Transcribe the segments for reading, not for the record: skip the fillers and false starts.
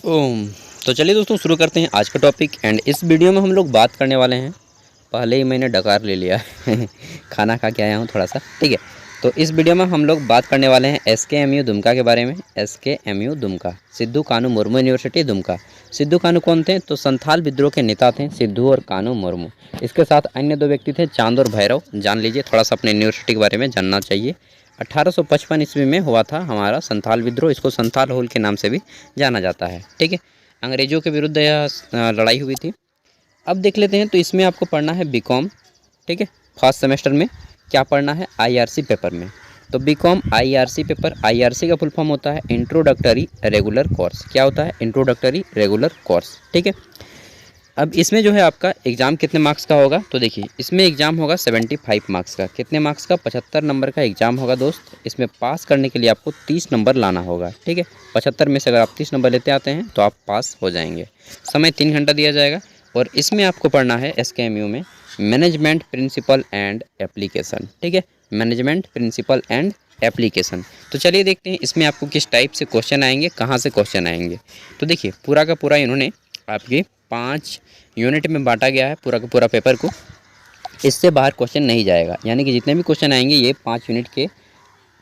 ओम। तो चलिए दोस्तों शुरू करते हैं आज का टॉपिक। एंड इस वीडियो में हम लोग बात करने वाले हैं, पहले ही मैंने डकार ले लिया है खाना खा के आया हूँ थोड़ा सा, ठीक है। तो इस वीडियो में हम लोग बात करने वाले हैं SKMU दुमका के बारे में। SKMU दुमका, सिद्धू कानू मुर्मू यूनिवर्सिटी दुमका। सिद्धू कानू कौन थे? तो संथाल विद्रोह के नेता थे सिद्धू और कानू मुर्मू। इसके साथ अन्य दो व्यक्ति थे, चांद और भैरव। जान लीजिए, थोड़ा सा अपने यूनिवर्सिटी के बारे में जानना चाहिए। 1855 ईस्वी में हुआ था हमारा संथाल विद्रोह। इसको संथाल होल के नाम से भी जाना जाता है, ठीक है। अंग्रेजों के विरुद्ध यह लड़ाई हुई थी। अब देख लेते हैं। तो इसमें आपको पढ़ना है बीकॉम, ठीक है। फर्स्ट सेमेस्टर में क्या पढ़ना है? IRC पेपर में। तो बीकॉम IRC पेपर, IRC का फुल फॉर्म होता है इंट्रोडक्टरी रेगुलर कोर्स। क्या होता है? इंट्रोडक्टरी रेगुलर कोर्स, ठीक है। अब इसमें जो है आपका एग्ज़ाम कितने मार्क्स का होगा? तो देखिए, इसमें एग्ज़ाम होगा 75 मार्क्स का। कितने मार्क्स का? 75 नंबर का एग्ज़ाम होगा दोस्त। इसमें पास करने के लिए आपको 30 नंबर लाना होगा, ठीक है। 75 में से अगर आप 30 नंबर लेते आते हैं तो आप पास हो जाएंगे। समय 3 घंटा दिया जाएगा। और इसमें आपको पढ़ना है SKMU में मैनेजमेंट प्रिंसिपल एंड एप्लीकेशन, ठीक है। Management principle and application. तो चलिए देखते हैं इसमें आपको किस टाइप से क्वेश्चन आएंगे, कहाँ से क्वेश्चन आएंगे। तो देखिए, पूरा का पूरा इन्होंने आपके 5 यूनिट में बांटा गया है पूरा का पूरा पेपर को। इससे बाहर क्वेश्चन नहीं जाएगा, यानी कि जितने भी क्वेश्चन आएंगे ये 5 यूनिट के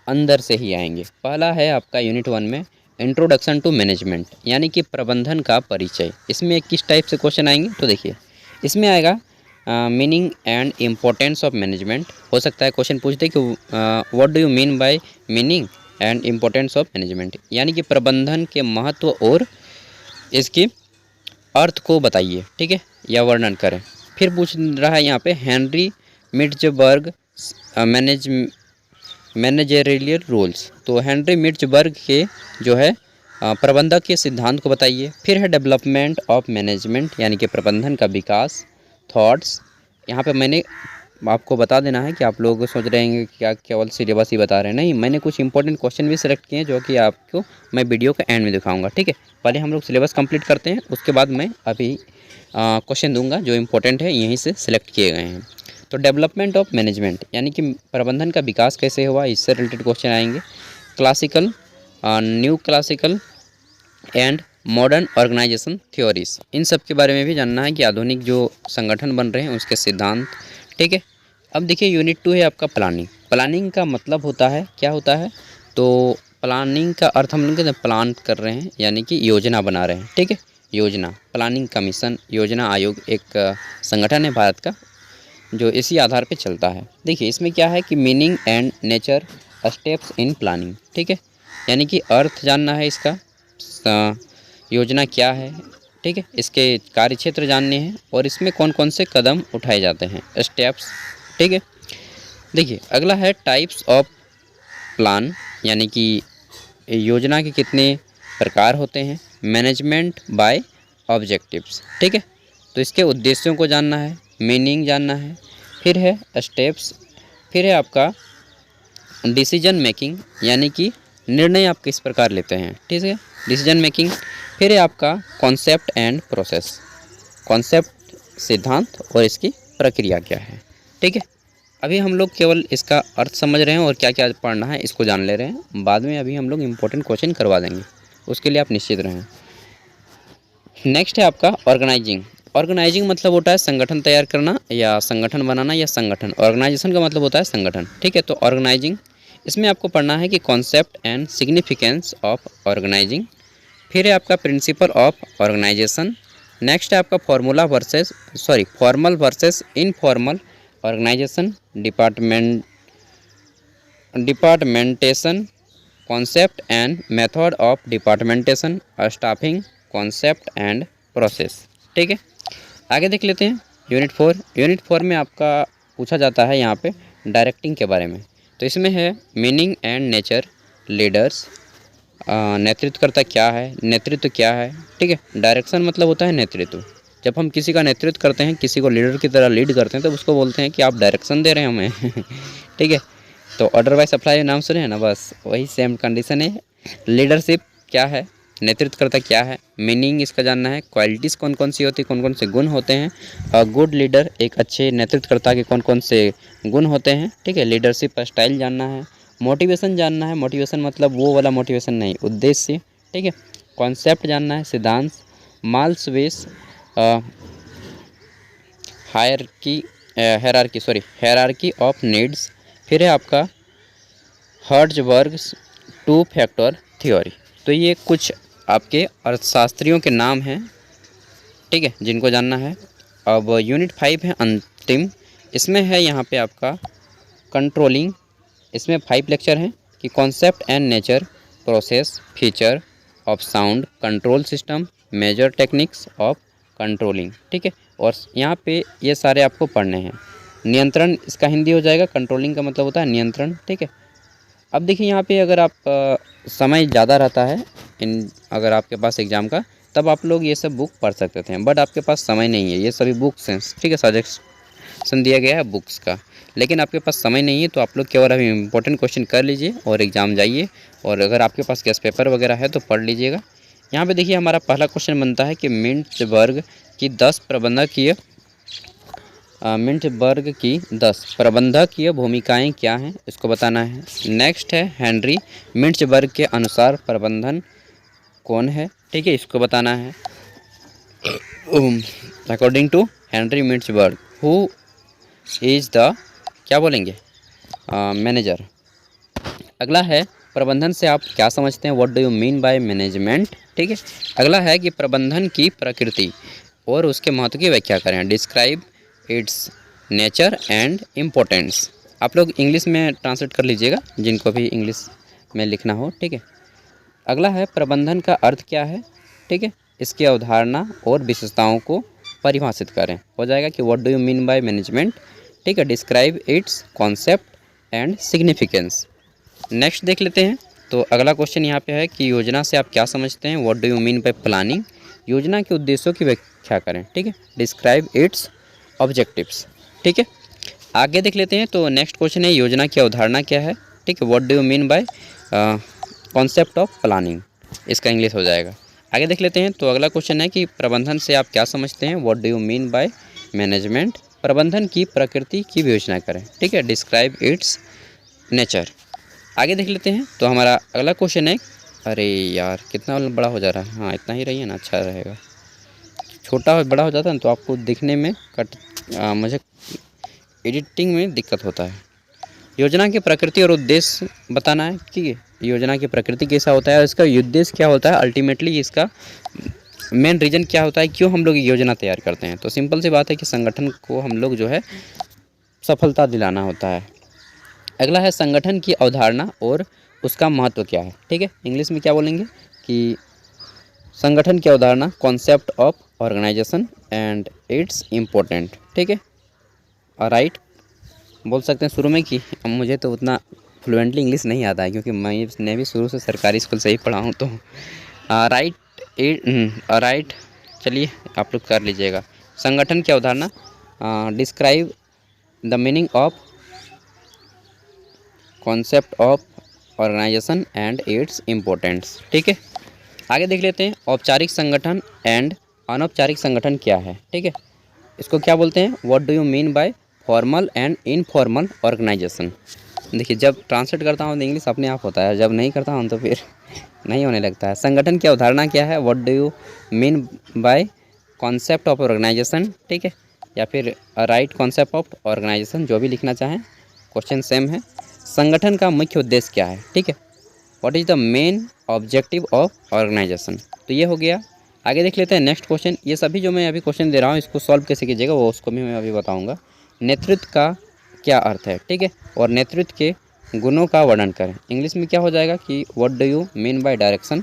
अंदर से ही आएंगे। पहला है आपका यूनिट 1 में इंट्रोडक्शन टू मैनेजमेंट, यानी कि प्रबंधन का परिचय। इसमें किस टाइप से क्वेश्चन आएंगे? तो देखिए, इसमें आएगा meaning and importance of management. हो सकता है क्वेश्चन पूछ दे कि what do you mean bye meaning and importance of management, यानी कि प्रबंधन के महत्व और इसकी अर्थ को बताइए, ठीक है, या वर्णन करें। फिर पूछ रहा है यहाँ पे हेनरी मिर्चबर्ग मैनेजरियल रूल्स। तो हेनरी मिर्चबर्ग के जो है प्रबंधक के सिद्धांत को बताइए। फिर है डेवलपमेंट ऑफ मैनेजमेंट, यानी कि प्रबंधन का विकास। थॉट्स, यहाँ पे मैंने आपको बता देना है कि आप लोग सोच रहे हैं कि क्या केवल सिलेबस ही बता रहे हैं। नहीं, मैंने कुछ इंपॉर्टेंट क्वेश्चन भी सिलेक्ट किए हैं जो कि आपको मैं वीडियो के एंड में दिखाऊंगा, ठीक है। पहले हम लोग सिलेबस कंप्लीट करते हैं, उसके बाद मैं अभी क्वेश्चन दूंगा जो इम्पोर्टेंट है, यहीं से सिलेक्ट किए गए हैं। तो डेवलपमेंट ऑफ मैनेजमेंट, यानी कि प्रबंधन का विकास कैसे हुआ, इससे रिलेटेड क्वेश्चन आएंगे। Classical, new classical and modern organisation theories, इन सब के बारे में भी जानना है कि आधुनिक जो संगठन बन रहे हैं उसके सिद्धांत, ठीक है। अब देखिए, यूनिट 2 है आपका प्लानिंग। प्लानिंग का मतलब होता है, क्या होता है? तो प्लानिंग का अर्थ हम लोग प्लान कर रहे हैं, यानी कि योजना बना रहे हैं, ठीक है। योजना, प्लानिंग कमीशन, योजना आयोग एक संगठन है भारत का जो इसी आधार पे चलता है। देखिए, इसमें क्या है कि meaning and nature steps in planning, ठीक है, यानी कि अर्थ जानना है इसका, योजना क्या है, ठीक है, इसके कार्यक्षेत्र जानने हैं और इसमें कौन कौन से कदम उठाए जाते हैं, स्टेप्स, ठीक है। देखिए, अगला है टाइप्स ऑफ प्लान, यानी कि योजना के कितने प्रकार होते हैं। मैनेजमेंट बाय ऑब्जेक्टिव्स, ठीक है, तो इसके उद्देश्यों को जानना है, मीनिंग जानना है। फिर है स्टेप्स, फिर है आपका डिसीजन मेकिंग, यानी कि निर्णय आप किस प्रकार लेते हैं, ठीक है, डिसीजन मेकिंग। फिर है आपका कॉन्सेप्ट एंड प्रोसेस, कॉन्सेप्ट सिद्धांत और इसकी प्रक्रिया क्या है, ठीक है। अभी हम लोग केवल इसका अर्थ समझ रहे हैं और क्या क्या पढ़ना है इसको जान ले रहे हैं। बाद में अभी हम लोग इम्पोर्टेंट क्वेश्चन करवा देंगे, उसके लिए आप निश्चित रहें। नेक्स्ट है आपका ऑर्गेनाइजिंग। ऑर्गेनाइजिंग मतलब होता है संगठन तैयार करना या संगठन बनाना या संगठन। ऑर्गेनाइजेशन का मतलब होता है संगठन, ठीक है। तो ऑर्गेनाइजिंग, इसमें आपको पढ़ना है कि concept and significance of organising. फिर है आपका प्रिंसिपल ऑफ ऑर्गेनाइजेशन। नेक्स्ट है आपका formal versus informal organisation, departmentation, concept and method of departmentation, staffing, concept and process, ठीक है। आगे देख लेते हैं यूनिट 4। यूनिट 4 में आपका पूछा जाता है यहाँ पे डायरेक्टिंग के बारे में। तो इसमें है मीनिंग एंड नेचर, लीडर्स, नेतृत्वकर्ता क्या है, नेतृत्व क्या है, ठीक है। डायरेक्शन मतलब होता है नेतृत्व। जब हम किसी का नेतृत्व करते हैं, किसी को लीडर की तरह लीड करते हैं, तो उसको बोलते हैं कि आप डायरेक्शन दे रहे हैं हमें ठीक है। तो ऑर्डर बाय सप्लाई नाम सुने हैं ना, बस वही सेम कंडीशन है। लीडरशिप क्या है, नेतृत्वकर्ता क्या है, मीनिंग इसका जानना है। क्वालिटीज़ कौन कौन सी होती है, कौन कौन से गुण होते हैं। गुड लीडर, एक अच्छे नेतृत्वकर्ता के कौन कौन से गुण होते हैं, ठीक है। लीडरशिप का स्टाइल जानना है। मोटिवेशन जानना है। मोटिवेशन मतलब वो वाला मोटिवेशन नहीं, उद्देश्य, ठीक है। कॉन्सेप्ट जानना है, सिद्धांत, माल्सवेस हायरार्की ऑफ नीड्स, फिर है आपका हर्ट्ज़बर्ग्स टू फैक्टर थ्योरी। तो ये कुछ आपके अर्थशास्त्रियों के नाम हैं, ठीक है, जिनको जानना है। अब यूनिट 5 है अंतिम, इसमें है यहाँ पे आपका कंट्रोलिंग। इसमें 5 लेक्चर हैं कि concept and nature, process, feature of sound, control system, major techniques of controlling, ठीक है। और यहाँ पे ये सारे आपको पढ़ने हैं। नियंत्रण इसका हिंदी हो जाएगा, कंट्रोलिंग का मतलब होता है नियंत्रण, ठीक है। अब देखिए यहाँ पे अगर आप समय ज़्यादा रहता है अगर आपके पास एग्ज़ाम का, तब आप लोग ये सब बुक पढ़ सकते थे, बट आपके पास समय नहीं है। ये सभी बुक्स हैं, ठीक है, सजेशन दिया गया है बुक्स का, लेकिन आपके पास समय नहीं है, तो आप लोग केवल अभी इंपॉर्टेंट क्वेश्चन कर लीजिए और एग्ज़ाम जाइए। और अगर आपके पास गेस्ट पेपर वगैरह है तो पढ़ लीजिएगा। यहाँ पे देखिए हमारा पहला क्वेश्चन बनता है कि मिंटबर्ग की 10 प्रबंधकीय भूमिकाएं क्या हैं, इसको बताना है। नेक्स्ट है हेनरी मिंटबर्ग के अनुसार प्रबंधन कौन है, ठीक है, इसको बताना है। According to Henry Mintzberg who is the क्या बोलेंगे मैनेजर। अगला है प्रबंधन से आप क्या समझते हैं, what do you mean by management, ठीक है। अगला है कि प्रबंधन की प्रकृति और उसके महत्व की व्याख्या करें, describe it's nature and importance. आप लोग इंग्लिश में ट्रांसलेट कर लीजिएगा, जिनको भी इंग्लिश में लिखना हो, ठीक है। अगला है प्रबंधन का अर्थ क्या है, ठीक है, इसकी अवधारणा और विशेषताओं को परिभाषित करें। हो जाएगा कि what do you mean by management, ठीक है, describe it's concept and significance. Next देख लेते हैं। तो अगला क्वेश्चन यहाँ पे है कि योजना से आप क्या समझते हैं, what do you mean bye planning. योजना के उद्देश्यों की व्याख्या करें, ठीक है, डिस्क्राइब इट्स ऑब्जेक्टिव्स, ठीक है। आगे देख लेते हैं। तो नेक्स्ट क्वेश्चन है योजना की अवधारणा क्या है, ठीक है, what do you mean by concept of planning, इसका इंग्लिश हो जाएगा। आगे देख लेते हैं। तो अगला क्वेश्चन है कि प्रबंधन से आप क्या समझते हैं, what do you mean by management. प्रबंधन की प्रकृति की विवेचना करें, ठीक है, डिस्क्राइब इट्स नेचर। आगे देख लेते हैं। तो हमारा अगला क्वेश्चन है, अरे यार कितना बड़ा हो जा रहा है, हाँ इतना ही रहिए ना, अच्छा रहेगा। छोटा बड़ा हो जाता है ना तो आपको दिखने में मुझे एडिटिंग में दिक्कत होता है। योजना की प्रकृति और उद्देश्य बताना है, ठीक है, योजना की प्रकृति कैसा होता है और इसका उद्देश्य क्या होता है, अल्टीमेटली इसका मेन रीज़न क्या होता है, क्यों हम लोग योजना तैयार करते हैं। तो सिंपल सी बात है कि संगठन को हम लोग जो है सफलता दिलाना होता है। अगला है संगठन की अवधारणा और उसका महत्व क्या है, ठीक है, इंग्लिश में क्या बोलेंगे कि संगठन की अवधारणा, concept of organisation and its important, ठीक है, राइट बोल सकते हैं शुरू में कि मुझे तो उतना फ्लुएंटली इंग्लिश नहीं आता है, क्योंकि मैं भी शुरू से सरकारी स्कूल से ही पढ़ा हूँ। तो राइट चलिए आप लोग कर लीजिएगा। संगठन की अवधारणा, describe the meaning of concept of organisation and its importance, ठीक है। आगे देख लेते हैं। औपचारिक संगठन एंड अनौपचारिक संगठन क्या है, ठीक है, इसको क्या बोलते हैं, what do you mean by formal and informal organisation. देखिए जब ट्रांसलेट करता हूँ तो इंग्लिश अपने आप होता है, जब नहीं करता हूँ तो फिर नहीं होने लगता है। संगठन की अवधारणा क्या है, what do you mean by concept of organisation, ठीक है, या फिर राइट कॉन्सेप्ट ऑफ ऑर्गेनाइजेशन, जो भी लिखना चाहें, क्वेश्चन सेम है। संगठन का मुख्य उद्देश्य क्या है, ठीक है, what is the main objective of organisation. तो ये हो गया। आगे देख लेते हैं नेक्स्ट क्वेश्चन। ये सभी जो मैं अभी क्वेश्चन दे रहा हूँ इसको सॉल्व कैसे कीजिएगा वो उसको भी मैं अभी बताऊँगा। नेतृत्व का क्या अर्थ है, ठीक है, और नेतृत्व के गुणों का वर्णन करें। इंग्लिश में क्या हो जाएगा कि what do you mean bye direction,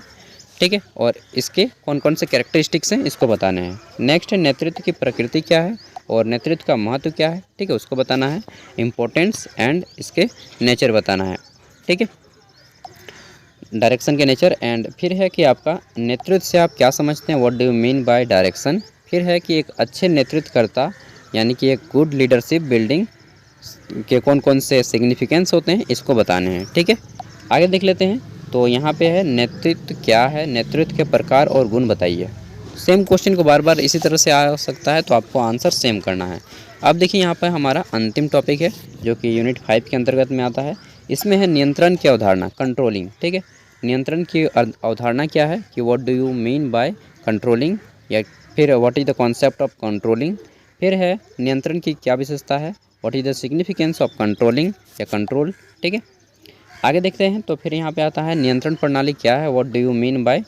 ठीक है, और इसके कौन कौन से कैरेक्टरिस्टिक्स हैं इसको बताने हैं। नेक्स्ट है नेतृत्व की प्रकृति क्या है और नेतृत्व का महत्व क्या है, ठीक है, उसको बताना है। इम्पोर्टेंस एंड इसके नेचर बताना है, ठीक है, डायरेक्शन के नेचर। एंड फिर है कि आपका नेतृत्व से आप क्या समझते हैं, what do you mean bye direction. फिर है कि एक अच्छे नेतृत्वकर्ता यानी कि एक गुड लीडरशिप बिल्डिंग के कौन कौन से सिग्निफिकेंस होते हैं इसको बताने हैं, ठीक है। आगे देख लेते हैं। तो यहाँ पे है नेतृत्व क्या है, नेतृत्व के प्रकार और गुण बताइए। सेम क्वेश्चन को बार बार इसी तरह से आ सकता है तो आपको आंसर सेम करना है। अब देखिए यहाँ पर हमारा अंतिम टॉपिक है जो कि यूनिट 5 के अंतर्गत में आता है। इसमें है नियंत्रण की अवधारणा, कंट्रोलिंग, ठीक है। नियंत्रण की अवधारणा क्या है कि what do you mean by controlling, या फिर what is the concept of controlling. फिर है नियंत्रण की क्या विशेषता है, what is the significance of controlling या कंट्रोल। ठीक है, आगे देखते हैं। तो फिर यहाँ पे आता है नियंत्रण प्रणाली क्या है, what do you mean by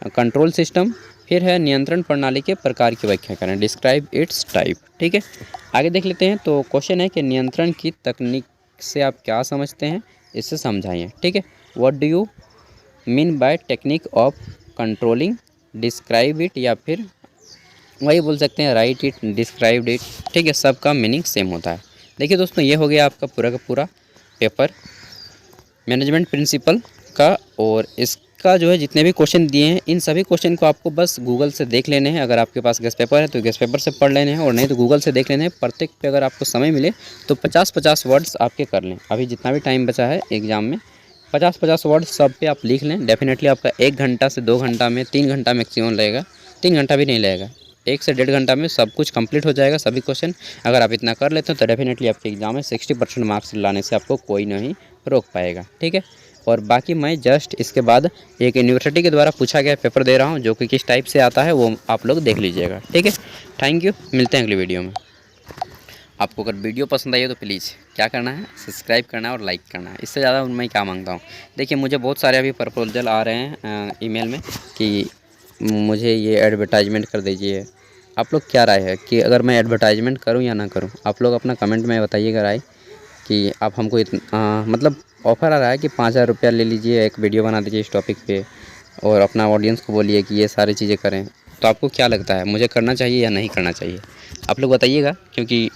control system. फिर है नियंत्रण प्रणाली के प्रकार की व्याख्या करें, डिस्क्राइब इट्स टाइप। ठीक है, आगे देख लेते हैं। तो क्वेश्चन है कि नियंत्रण की तकनीक से आप क्या समझते हैं, इससे समझाइए। ठीक है, what do you mean bye technique of controlling, describe it, या फिर वही बोल सकते हैं राइट इट, डिस्क्राइब इट। ठीक है, सबका मीनिंग सेम होता है। देखिए दोस्तों, ये हो गया आपका पूरा का पूरा पेपर मैनेजमेंट प्रिंसिपल का, और इसका जो है जितने भी क्वेश्चन दिए हैं इन सभी क्वेश्चन को आपको बस गूगल से देख लेने हैं। अगर आपके पास गेस्ट पेपर है तो गेस्ट पेपर से पढ़ लेने हैं, और नहीं तो गूगल से देख लेने हैं। प्रत्येक पे अगर आपको समय मिले तो 50-50 वर्ड्स आपके कर लें। अभी जितना भी टाइम बचा है एग्ज़ाम में 50-50 वर्ड सब पे आप लिख लें। डेफिनेटली आपका 1 घंटा से 2 घंटा में, 3 घंटा मैक्सिमम लगेगा, 3 घंटा भी नहीं लगेगा, 1 से 1.5 घंटा में सब कुछ कंप्लीट हो जाएगा, सभी क्वेश्चन। अगर आप इतना कर लेते हैं तो डेफिनेटली आपके एग्जाम में 60% मार्क्स लाने से आपको कोई नहीं रोक पाएगा। ठीक है, और बाकी मैं जस्ट इसके बाद एक यूनिवर्सिटी के द्वारा पूछा गया पेपर दे रहा हूँ, जो कि किस टाइप से आता है वो आप लोग देख लीजिएगा। ठीक है, थैंक यू, मिलते हैं अगली वीडियो में। आपको अगर वीडियो पसंद आई हो तो प्लीज़ क्या करना है, सब्सक्राइब करना है और लाइक करना है। इससे ज़्यादा मैं क्या मांगता हूँ। देखिए, मुझे बहुत सारे अभी प्रपोजल आ रहे हैं ईमेल में कि मुझे ये एडवर्टाइजमेंट कर दीजिए। आप लोग क्या राय है कि अगर मैं एडवर्टाइजमेंट करूँ या ना करूँ, आप लोग अपना कमेंट में बताइएगा राय कि आप हमको मतलब ऑफ़र आ रहा है कि 5,000 रुपया ले लीजिए, एक वीडियो बना दीजिए इस टॉपिक पे, और अपना ऑडियंस को बोलिए कि ये सारी चीज़ें करें। तो आपको क्या लगता है, मुझे करना चाहिए या नहीं करना चाहिए, आप लोग बताइएगा, क्योंकि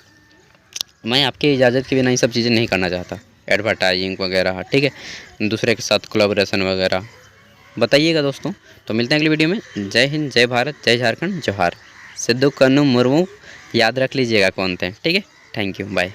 मैं आपकी इजाज़त के बिना ये सब चीज़ें नहीं करना चाहता, एडवर्टाइजिंग वगैरह। ठीक है, दूसरे के साथ कोलैबोरेशन वगैरह, बताइएगा दोस्तों। तो मिलते हैं अगली वीडियो में। जय हिंद, जय भारत, जय झारखंड, जोहार। सिद्धू कन्नू मुर्मू याद रख लीजिएगा कौन थे। ठीक है, थैंक यू, बाय।